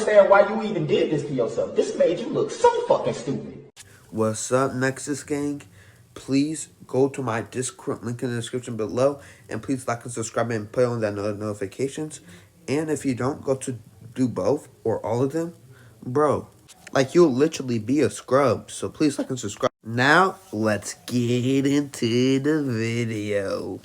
understand why you even did this to yourself. This made you look so fucking stupid. What's up, Nexus Gang? Please go to my Discord link in the description below, and please like and subscribe and put on that notifications. And if you don't, go to do both or all of them, bro. Like, you'll literally be a scrub. So please like and subscribe. Now let's get into the video.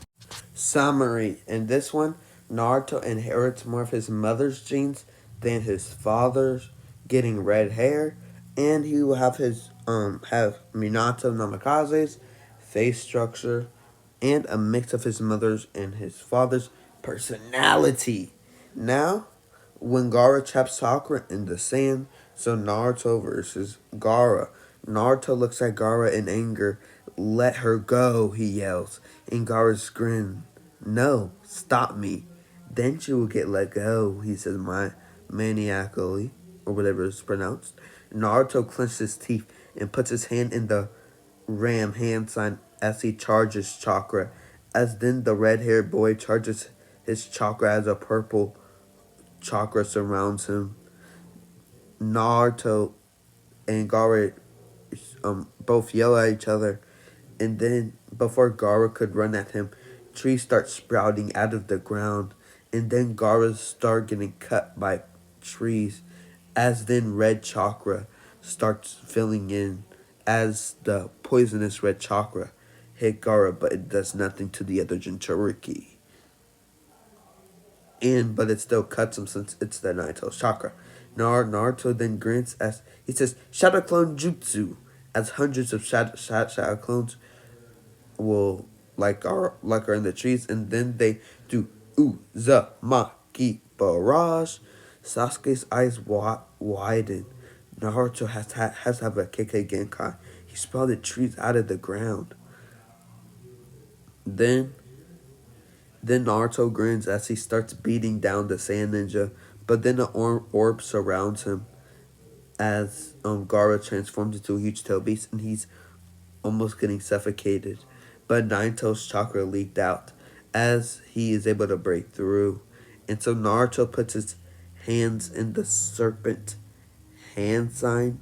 Summary. In this one, Naruto inherits more of his mother's genes than his father's, getting red hair, and he will have his have Minato Namikaze's face structure and a mix of his mother's and his father's personality. Now, when Gaara traps Sakura in the sand, so Naruto versus Gaara. Naruto looks at Gaara in anger. "Let her go," he yells, and Gaara's grin. "No, stop me. Then she will get let go," he says maniacally, or whatever it's pronounced. Naruto clenches his teeth and puts his hand in the ram hand sign as he charges chakra. As then the red-haired boy charges his chakra as a purple chakra surrounds him. Naruto and Gaara both yell at each other, and then before Gaara could run at him, trees start sprouting out of the ground, and then Gaara start getting cut by trees, as then red chakra starts filling in as the poisonous red chakra hit Gaara, but it does nothing to the other Jinchuriki. But it still cuts him since it's the Naito's chakra. Naruto then grins as he says Shadow Clone Jutsu, as hundreds of shadow clones will are in the trees, and then they do Uzumaki barrage. Sasuke's eyes widen. Naruto has to have a KK Genkai. He sprouted trees out of the ground. Then Naruto grins as he starts beating down the sand ninja, but then an orb surrounds him as Gaara transforms into a huge tail beast, and he's almost getting suffocated. But Naito's chakra leaked out as he is able to break through. And so Naruto puts his hands in the serpent hand sign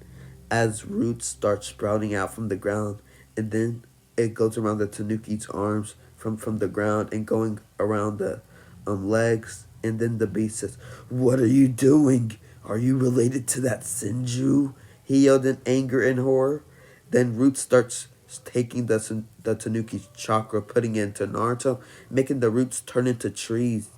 as roots start sprouting out from the ground, and then it goes around the Tanuki's arms from the ground and going around the legs. And then the beast says, "What are you doing? Are you related to that Senju?" he yelled in anger and horror. Then Root starts taking the Tanuki's chakra, putting it into Naruto, making the roots turn into trees.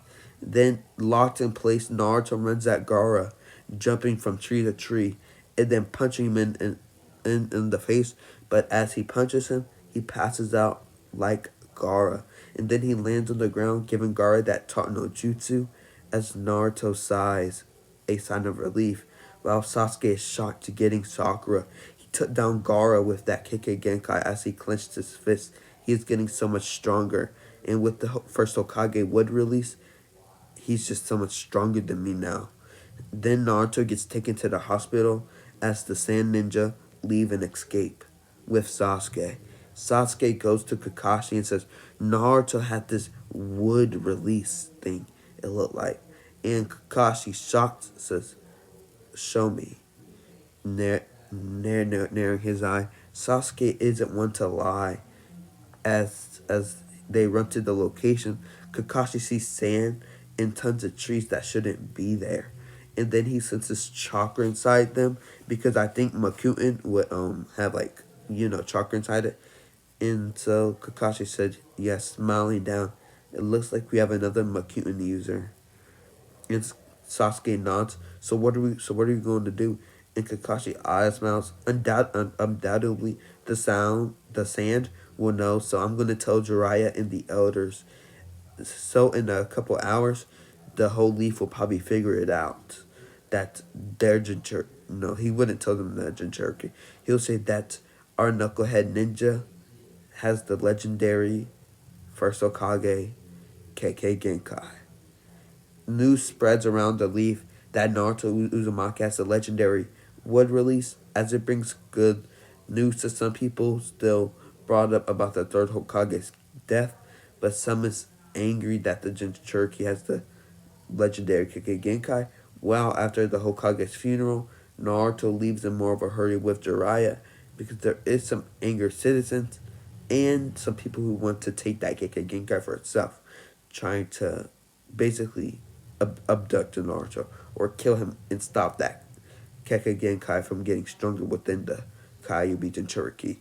Then, locked in place, Naruto runs at Gaara, jumping from tree to tree, and then punching him in the face. But as he punches him, he passes out like Gaara, and then he lands on the ground, giving Gaara that taught no jutsu as Naruto sighs, a sign of relief, while Sasuke is shocked to getting Sakura. He took down Gaara with that KK Genkai as he clenched his fist. He is getting so much stronger, and with the first Hokage wood release, he's just so much stronger than me now. Then Naruto gets taken to the hospital as the Sand Ninja leave and escape with Sasuke. Sasuke goes to Kakashi and says Naruto had this wood release thing, it looked like. And Kakashi, shocked, says, "Show me." Narrowing his eye, Sasuke isn't one to lie. As they run to the location, Kakashi sees sand and tons of trees that shouldn't be there. And then he senses chakra inside them, because I think Makuten would have chakra inside it. And so Kakashi said, yes, smiling down, "It looks like we have another Makuten user." And Sasuke nods. So what are we going to do? And Kakashi eyes smiles. Undoubtedly, the sand will know. So I'm going to tell Jiraiya and the elders. So in a couple hours, the whole leaf will probably figure it out. That their Jinchuriki. No, he wouldn't tell them that Jinchuriki. He'll say that our knucklehead ninja has the legendary first Hokage, KK Genkai. News spreads around the leaf that Naruto Uzumaki has the legendary wood release, as it brings good news to some people. Still brought up about the third Hokage's death, but some is angry that the Jinchuriki has the legendary KK Genkai, Well, after the Hokage's funeral, Naruto leaves in more of a hurry with Jiraiya because there is some angry citizens and some people who want to take that Kekkei Genkai for itself, trying to basically abduct Naruto or kill him and stop that Kekkei Genkai from getting stronger within the Kyuubi Jinchuriki.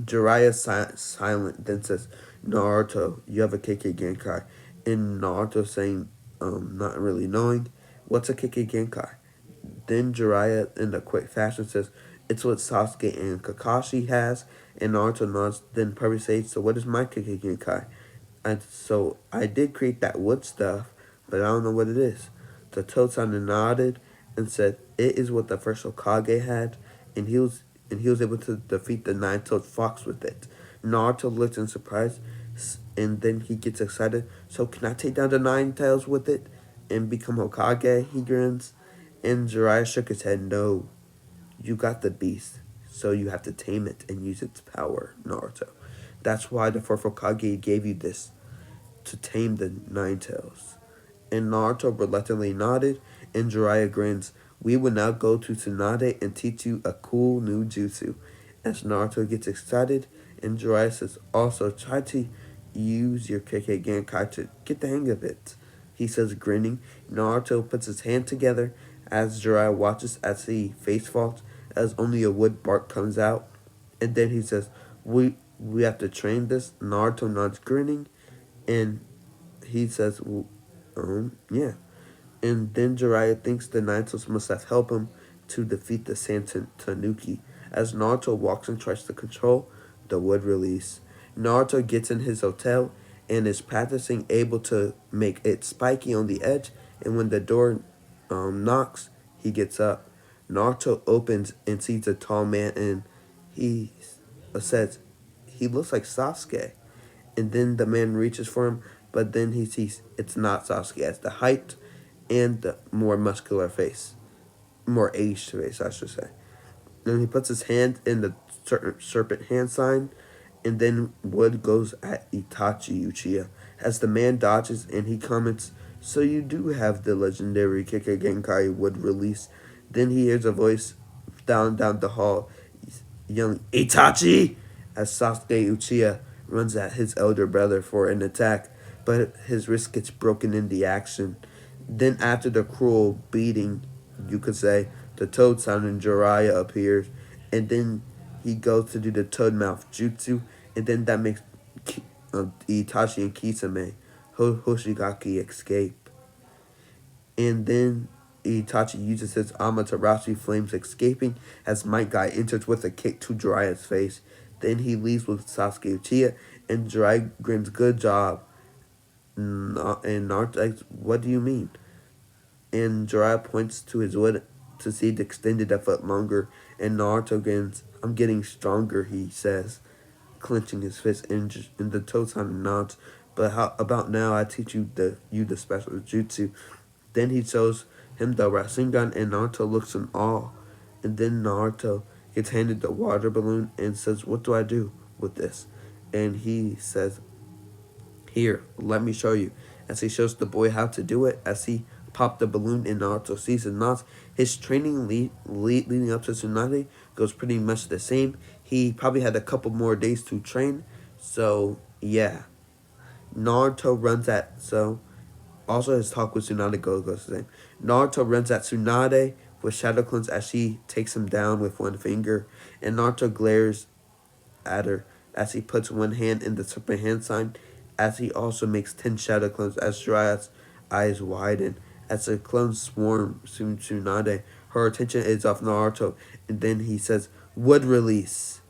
Jiraiya silent, then says, Naruto, you have a Kekkei Genkai. And Naruto saying, not really knowing, what's a Kekkei Genkai? Then Jiraiya, in a quick fashion, says, it's what Sasuke and Kakashi has. And Naruto nods, then probably says, so what is my Kekkei Genkai? And so I did create that wood stuff, but I don't know what it is. The Toad-san nodded and said, it is what the first Hokage had, and he was able to defeat the nine-tailed fox with it. Naruto looks in surprise, and then he gets excited. So can I take down the nine tails with it and become Hokage? He grins. And Jiraiya shook his head. No, you got the beast, so you have to tame it and use its power, Naruto. That's why the fourth Hokage gave you this, to tame the nine tails. And Naruto reluctantly nodded, and Jiraiya grins. We will now go to Tsunade and teach you a cool new jutsu. As Naruto gets excited, and Jiraiya says, also try to use your Kekkei Genkai to get the hang of it. He says, grinning. Naruto puts his hand together as Jiraiya watches as he face faults, as only a wood bark comes out. And then he says, we have to train this. Naruto nods, grinning, and he says, yeah. And then Jiraiya thinks the Ninetales must have helped him to defeat the Sand Tanuki. As Naruto walks and tries to control the wood release, Naruto gets in his hotel and is practicing able to make it spiky on the edge. And when the door knocks, he gets up. Naruto opens and sees a tall man, and he says, he looks like Sasuke. And then the man reaches for him, but then he sees it's not Sasuke. It's the height and the more muscular face. More aged face, I should say. And he puts his hand in the serpent hand sign, and then wood goes at Itachi Uchiha. As the man dodges and he comments, so you do have the legendary Kekkei Genkai wood release. Then he hears a voice down the hall yelling, Itachi! As Sasuke Uchiha runs at his elder brother for an attack, but his wrist gets broken in the action. Then after the cruel beating, you could say, the toad sound and Jiraiya appears, and then he goes to do the toad mouth jutsu, and then that makes Itachi and Kisame Hoshigaki escape. And then Itachi uses his Amaterasu flames escaping as Might Guy enters with a kick to Jiraiya's face. Then he leaves with Sasuke Uchiha, and Jiraiya grins, good job. And Naruto asks, what do you mean? And Jiraiya points to his wood to see it extended a foot longer, and Naruto grins, I'm getting stronger, he says, clenching his fist, and the Tosan nods, but how about now I teach you the special jutsu. Then he shows him the Rasengan, and Naruto looks in awe. And then Naruto gets handed the water balloon and says, what do I do with this? And he says, here, let me show you. As he shows the boy how to do it, as he popped the balloon and Naruto sees and nods. His training leading up to Tsunade goes pretty much the same. He probably had a couple more days to train. So, yeah. Naruto runs at, also his talk with Tsunade goes the same. Naruto runs at Tsunade with Shadow Clones as she takes him down with one finger. And Naruto glares at her as he puts one hand in the serpent hand sign, as he also makes 10 Shadow Clones as Jiraiya's eyes widen. As the clones swarm Tsunade, her attention is off Naruto, and then he says, wood release,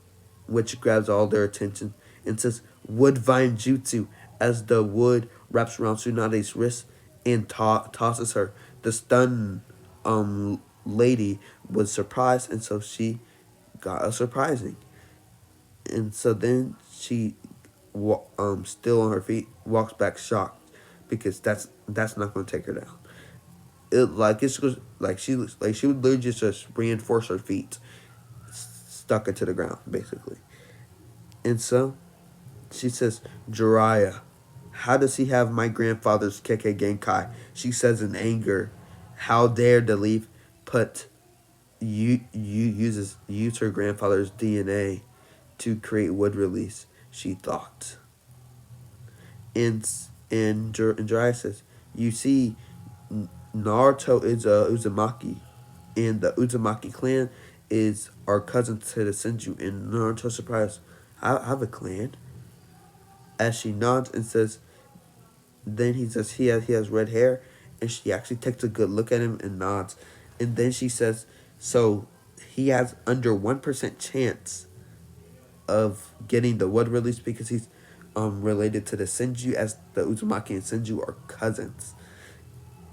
which grabs all their attention, and says, wood vine jutsu, as the wood wraps around Tsunade's wrist and tosses her. The stunned lady was surprised, and so she got a surprising. And so then she, still on her feet, walks back shocked, because that's not going to take her down. She would literally just reinforce her feet, stuck it to the ground, basically. And so she says, Jiraiya, how does he have my grandfather's Kekkei Genkai? She says in anger, How dare the leaf put use her grandfather's DNA to create wood release, she thought. And Jiraiya says, you see, Naruto is a Uzumaki, and the Uzumaki clan is our cousin to the Senju. And Naruto surprised, I have a clan. As she nods and says, then he says he has red hair, and she actually takes a good look at him and nods, and then she says, so he has under 1% chance of getting the wood release because he's related to the Senju, as the Uzumaki and Senju are cousins.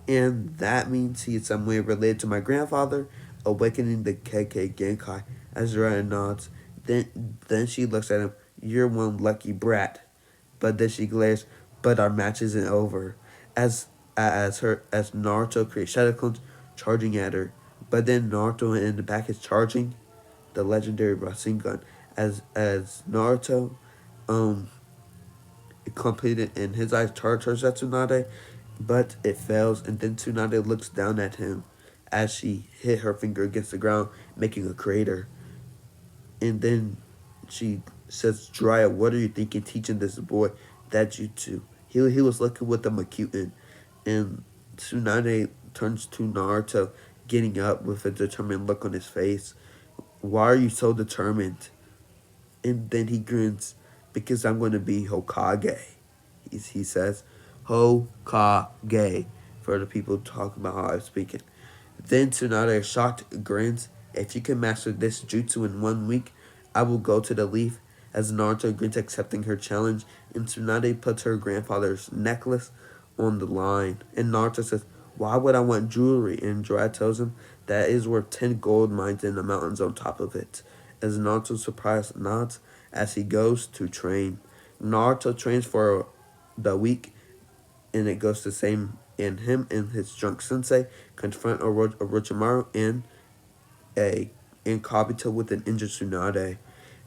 And that means he is some way related to my grandfather, awakening the KK Genkai. As Jiraiya nods, then she looks at him. You're one lucky brat. But then she glares. But our match isn't over. As Naruto creates shadow clones, charging at her. But then Naruto in the back is charging the legendary Rasengan. As Naruto, um, completed in his eyes charges at Tsunade, but it fails, and then Tsunade looks down at him as she hit her finger against the ground, making a crater. And then she says, Jiraiya, what are you thinking teaching this boy that jutsu? He was looking with the Makutin. And Tsunade turns to Naruto, getting up with a determined look on his face. Why are you so determined? And then he grins, because I'm going to be Hokage. He says, Hokage, for the people talking about how I'm speaking. Then Tsunade shocked grins, if you can master this jutsu in 1 week, I will go to the leaf. As Naruto grins accepting her challenge, and Tsunade puts her grandfather's necklace on the line. And Naruto says, why would I want jewelry? And Jiraiya tells him that is worth 10 gold mines in the mountains on top of it. As Naruto surprised nods as he goes to train. Naruto trains for the week, and it goes the same. And him and his drunk sensei confront Orochimaru a in Kabuto with an injured Tsunade.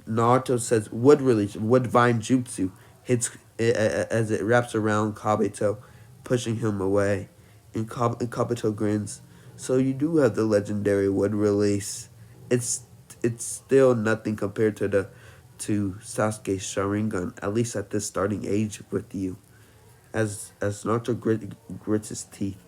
Naruto says wood release, wood vine jutsu hits as it wraps around Kabuto, pushing him away. And Kabuto grins. So you do have the legendary wood release. It's still nothing compared to Sasuke's Sharingan, at least at this starting age with you. As Naruto grits his teeth,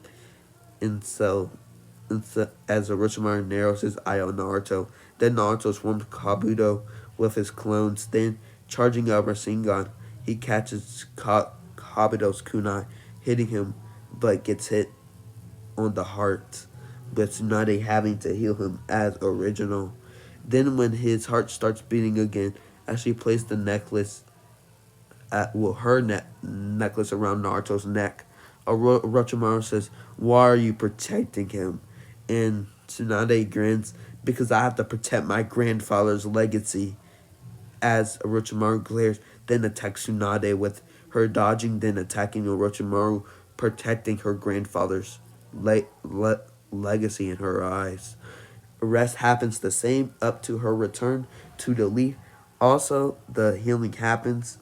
and as Orochimaru narrows his eye on Naruto, then Naruto swarms Kabuto with his clones. Then, charging up Rasengan, he catches Kabuto's kunai, hitting him, but gets hit on the heart, with Tsunade having to heal him as original. Then, when his heart starts beating again, as she placed the necklace her necklace around Naruto's neck, Orochimaru says, why are you protecting him? And Tsunade grins, because I have to protect my grandfather's legacy. As Orochimaru glares, then attacks Tsunade with her dodging, then attacking Orochimaru, protecting her grandfather's legacy in her eyes. Rest happens the same up to her return to the leaf. Also, the healing happens,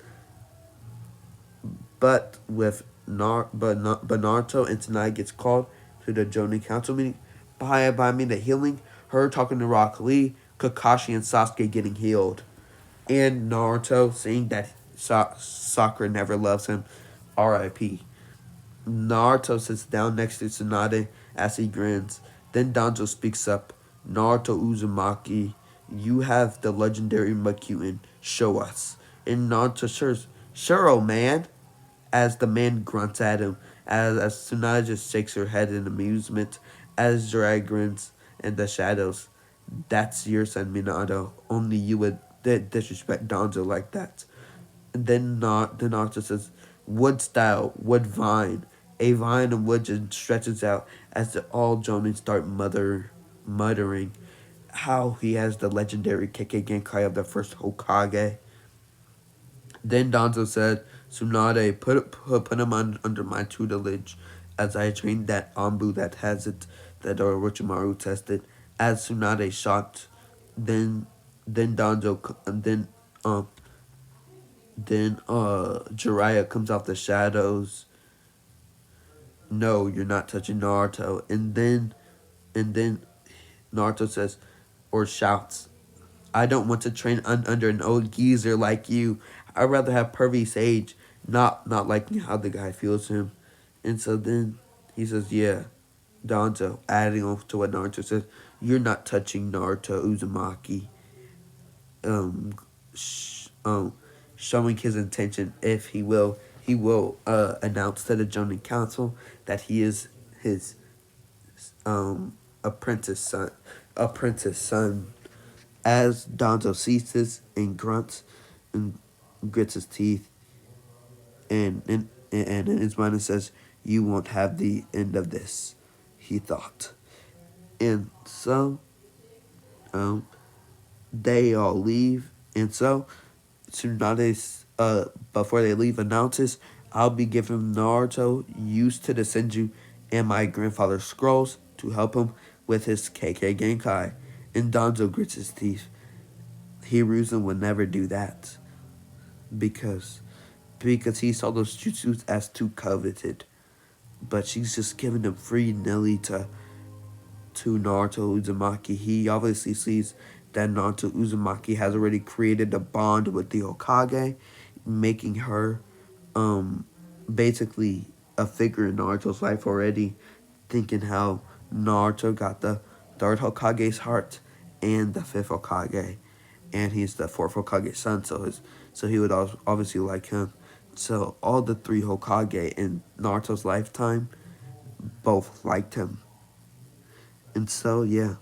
but Naruto and Tsunade gets called to the Jonin Council meeting. By me the healing, her talking to Rock Lee, Kakashi and Sasuke getting healed, and Naruto saying that Sakura never loves him, R.I.P. Naruto sits down next to Tsunade as he grins. Then Danzo speaks up. Naruto Uzumaki, you have the legendary Makuin. Show us. And Naruto sure, oh man. As the man grunts at him, as Tsunade just shakes her head in amusement, as Jiraiya grins in the shadows. That's your son, Minato. Only you would disrespect Danzo like that. And then Naruto says, wood style, wood vine. A vine of wood just stretches out as the all Jonin start muttering how he has the legendary Kekkei Genkai of the first Hokage. Then Danzo said, Tsunade, put him under my tutelage as I trained that Ambu that has it, that Orochimaru tested. As Tsunade shocked, then Danzo, and then Jiraiya comes out the shadows, no, you're not touching Naruto. And then Naruto says, or shouts, I don't want to train under an old geezer like you. I'd rather have Pervy Sage, not liking how the guy feels him. And so then he says, yeah, Danzo, adding on to what Naruto says, you're not touching Naruto Uzumaki. Um, sh- um, Showing his intention, if he will announce to the Jonin Council that he is his apprentice son. Apprentice son. As Danzo sees this and grunts and grits his teeth, and in his mind it says, "You won't have the end of this," he thought. And so, um, they all leave, and so Tsunade, before they leave, announces, "I'll be giving Naruto use to the Senju and my grandfather's scrolls to help him with his KK Genkai." And Danzo grits his teeth. Hiruzen would never do that because he saw those jutsus as too coveted. But she's just giving them free nilly to Naruto Uzumaki. He obviously sees that Naruto Uzumaki has already created a bond with the Hokage, making her basically a figure in Naruto's life already, thinking how Naruto got the third Hokage's heart and the fifth Hokage, and he's the fourth Hokage's son, so he would obviously like him. So all the three Hokage in Naruto's lifetime both liked him, and so yeah.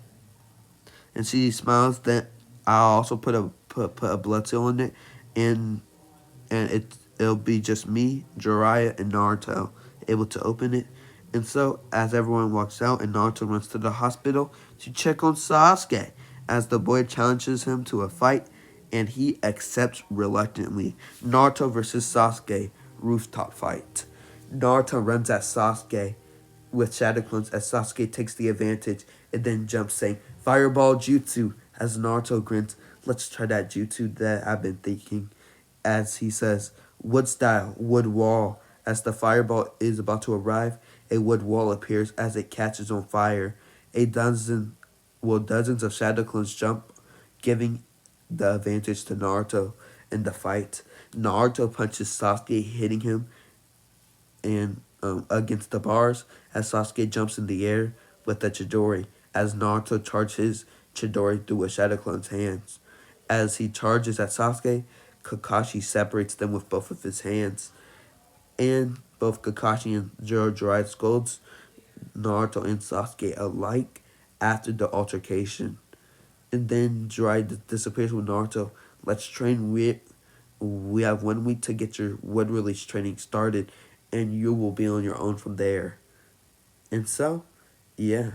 And she smiles. That I also put a blood seal in it, and it'll be just me, Jiraiya, and Naruto able to open it. And so, as everyone walks out and Naruto runs to the hospital to check on Sasuke, as the boy challenges him to a fight, and he accepts reluctantly. Naruto versus Sasuke, rooftop fight. Naruto runs at Sasuke with Shadow Clones as Sasuke takes the advantage and then jumps, saying, Fireball Jutsu, as Naruto grins. Let's try that jutsu that I've been thinking, as he says, wood style, wood wall. As the fireball is about to arrive, a wood wall appears as it catches on fire. Dozens of Shadow Clones jump, giving the advantage to Naruto in the fight. Naruto punches Sasuke, hitting him and against the bars as Sasuke jumps in the air with the Chidori, as Naruto charges Chidori through a Shadow Clone's hands. As he charges at Sasuke, Kakashi separates them with both of his hands, and both Kakashi and Jiraiya scolds Naruto and Sasuke alike after the altercation. And then Jiraiya disappears with Naruto. Let's train. We have 1 week to get your wood release training started, and you will be on your own from there. And so, yeah.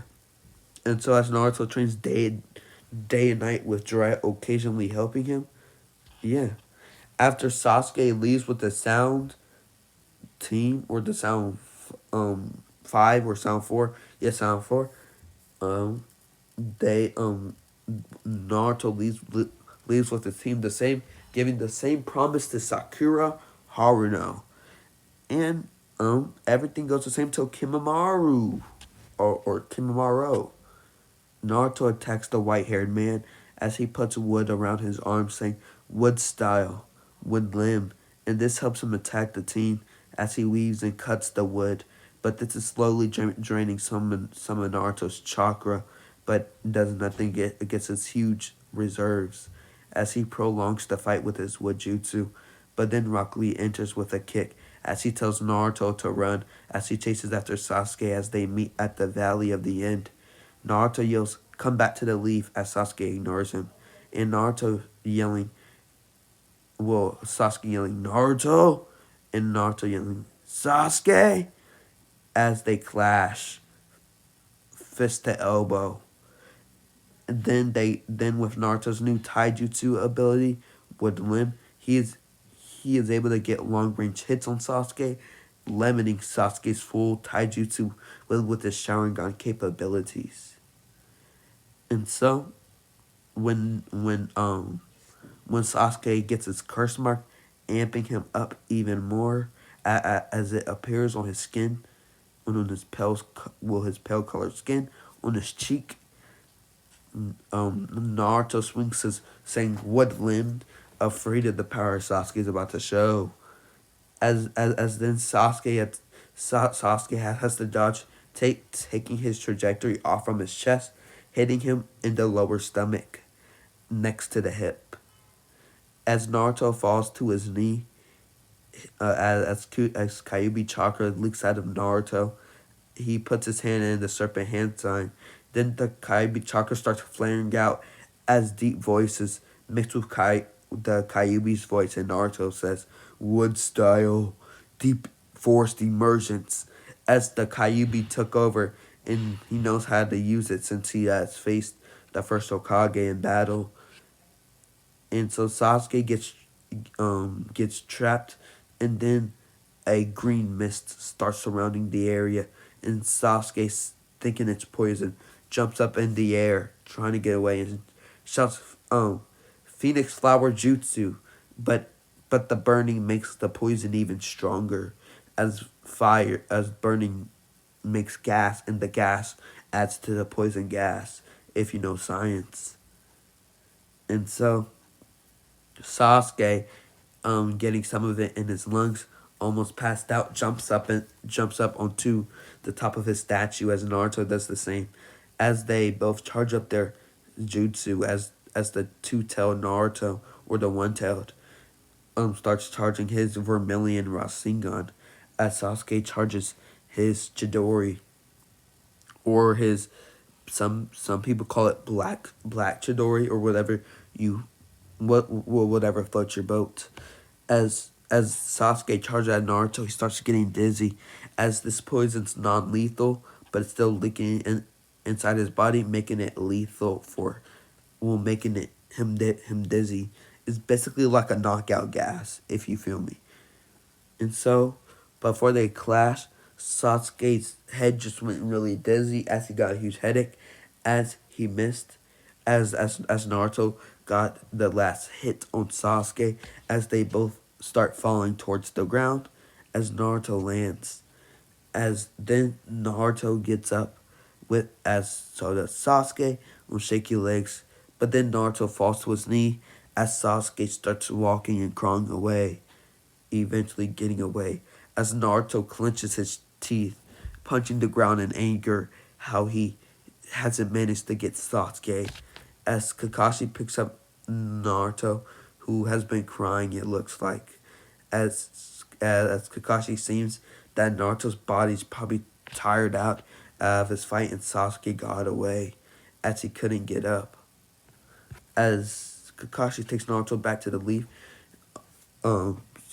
And so as Naruto trains day and night with Jiraiya occasionally helping him, yeah. After Sasuke leaves with the Sound team or the Sound 5 or Sound 4, yeah, Sound 4, um they Naruto leaves with the team the same, giving the same promise to Sakura Haruno. And everything goes the same till Kimamaru or Kimamaro. Naruto attacks the white-haired man as he puts wood around his arm, saying wood style, wood limb, and this helps him attack the team as he weaves and cuts the wood. But this is slowly draining some of Naruto's chakra, but does nothing against his huge reserves as he prolongs the fight with his wood jutsu. But then Rock Lee enters with a kick as he tells Naruto to run as he chases after Sasuke as they meet at the Valley of the End. Naruto yells, come back to the leaf as Sasuke ignores him. And Sasuke yelling, Naruto? And Naruto yelling, Sasuke? As they clash, fist to elbow. And then with Naruto's new taijutsu ability, with Limb, he is able to get long range hits on Sasuke, limiting Sasuke's full taijutsu with his Sharingan capabilities. And so, when when um when Sasuke gets his curse mark, amping him up even more as it appears on his skin, on his pale colored skin, on his cheek. Naruto swings his saying woodland, afraid of the power Sasuke is about to show. As then Sasuke has to dodge, taking his trajectory off from his chest, hitting him in the lower stomach, next to the hip. As Naruto falls to his knee, as Kyuubi chakra leaks out of Naruto, he puts his hand in the serpent hand sign. Then the Kyuubi chakra starts flaring out as deep voices mixed with the Kyuubi's voice, and Naruto says, "Wood style, deep forced emergence." As the Kyuubi took over, and he knows how to use it since he has faced the first Hokage in battle. And so Sasuke gets trapped, and then a green mist starts surrounding the area, and Sasuke, thinking it's poison, jumps up in the air trying to get away and shouts Phoenix Flower Jutsu, but the burning makes the poison even stronger, as burning makes gas, and the gas adds to the poison gas, if you know science. And so Sasuke, getting some of it in his lungs, almost passed out, jumps up onto the top of his statue as Naruto does the same, as they both charge up their jutsu, as the two-tailed Naruto, or the one-tailed, starts charging his vermilion Rasengan, as Sasuke charges his Chidori, or his some people call it black Chidori, or whatever floats your boat. As Sasuke charges at Naruto, he starts getting dizzy, as this poison's non-lethal, but it's still leaking inside his body, making it lethal making him dizzy. It's basically like a knockout gas, if you feel me. And so, before they clash, Sasuke's head just went really dizzy as he got a huge headache, as he missed, as Naruto got the last hit on Sasuke, as they both start falling towards the ground, as Naruto lands. As then Naruto gets up, so does Sasuke on shaky legs, but then Naruto falls to his knee as Sasuke starts walking and crawling away, eventually getting away, as Naruto clenches his teeth, punching the ground in anger, how he hasn't managed to get Sasuke, as Kakashi picks up Naruto, who has been crying, it looks like, as Kakashi seems that Naruto's body's probably tired out of his fight, and Sasuke got away, as he couldn't get up. As Kakashi takes Naruto back to the leaf,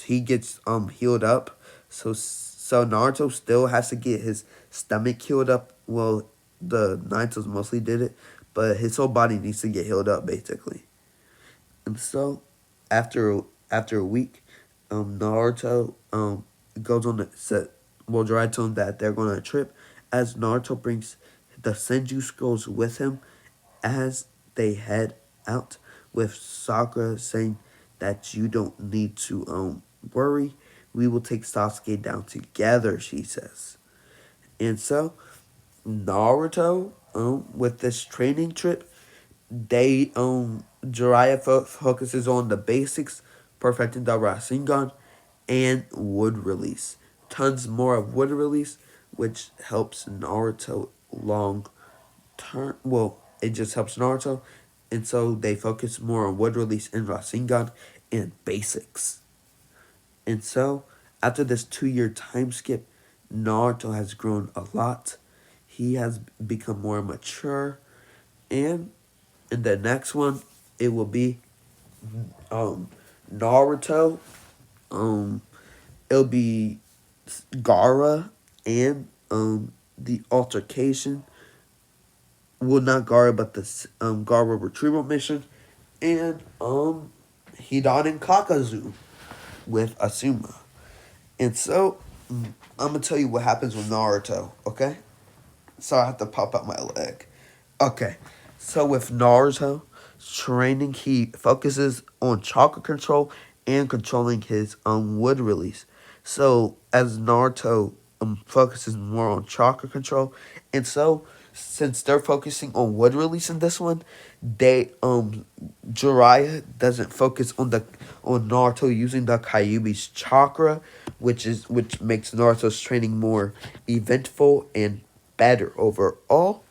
he gets healed up. So Naruto still has to get his stomach healed up. Well, the Naruto's mostly did it, but his whole body needs to get healed up, basically. And so after a week, Naruto goes on the set. Well, Jiraiya told him that they're going on a trip, as Naruto brings the Senju scrolls with him as they head out, with Sakura saying that you don't need to worry. We will take Sasuke down together, she says. And so Naruto, with this training trip, they Jiraiya focuses on the basics, perfecting the Rasengan and wood release. Tons more of wood release, which helps Naruto long term. Well, it just helps Naruto, and so they focus more on wood release and Rasengan and basics. And so, after this 2-year time skip, Naruto has grown a lot. He has become more mature, and in the next one, it will be Naruto. It'll be Gaara and the altercation. Well, not Gaara, but the Gaara retrieval mission, and Hidan and Kakazu with Asuma. And so, I'm gonna tell you what happens with Naruto, okay? So I have to pop out my leg. Okay, so with Naruto training, he focuses on chakra control and controlling his wood release. So as Naruto focuses more on chakra control, and so since they're focusing on wood release in this one, they Jiraiya doesn't focus on Naruto using the Kyuubi's chakra, which makes Naruto's training more eventful and better overall.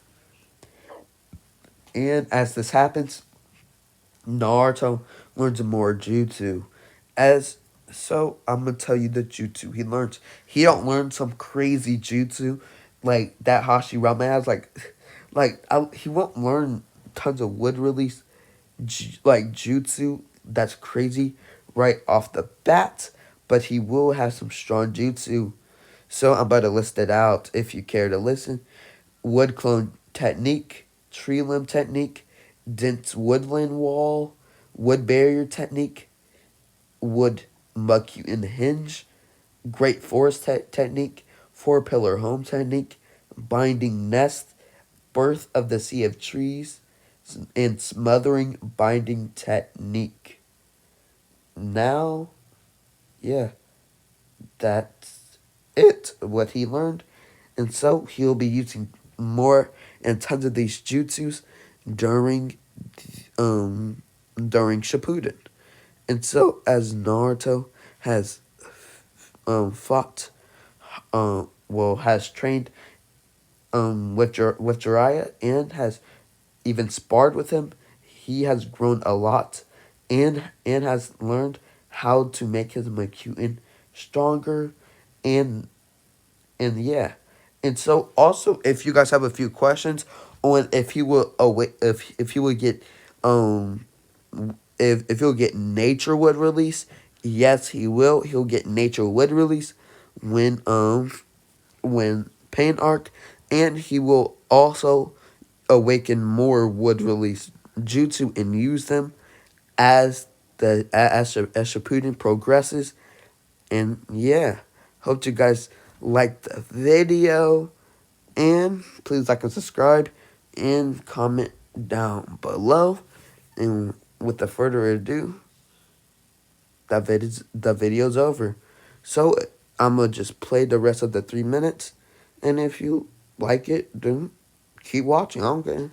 And as this happens, Naruto learns more jutsu. As so, I'm gonna tell you the jutsu he learns. He don't learn some crazy jutsu like that Hashirama has. He won't learn tons of wood release like jutsu that's crazy right off the bat. But he will have some strong jutsu. So I'm about to list it out if you care to listen. Wood clone technique, tree limb technique, dense woodland wall, wood barrier technique, wood muck you in the hinge, great forest technique, four pillar home technique, binding nest, birth of the sea of trees, and smothering binding technique. Now, yeah, that's it, what he learned. And so he'll be using more and tons of these jutsus during during Shippuden. And so as Naruto has fought has trained with Jiraiya and has even sparred with him, he has grown a lot and has learned how to make his Makuin stronger and yeah. And so also if you guys have a few questions on if he will if he will get um if he'll get nature wood release, yes he will. He'll get nature wood release when pain arc, and he will also awaken more wood release jutsu and use them as as Shippuden progresses. And yeah, hope you guys liked the video, and please like and subscribe and comment down below. And without further ado, the video's over. So I'm gonna just play the rest of the 3 minutes, and if you like it, then keep watching. I don't care.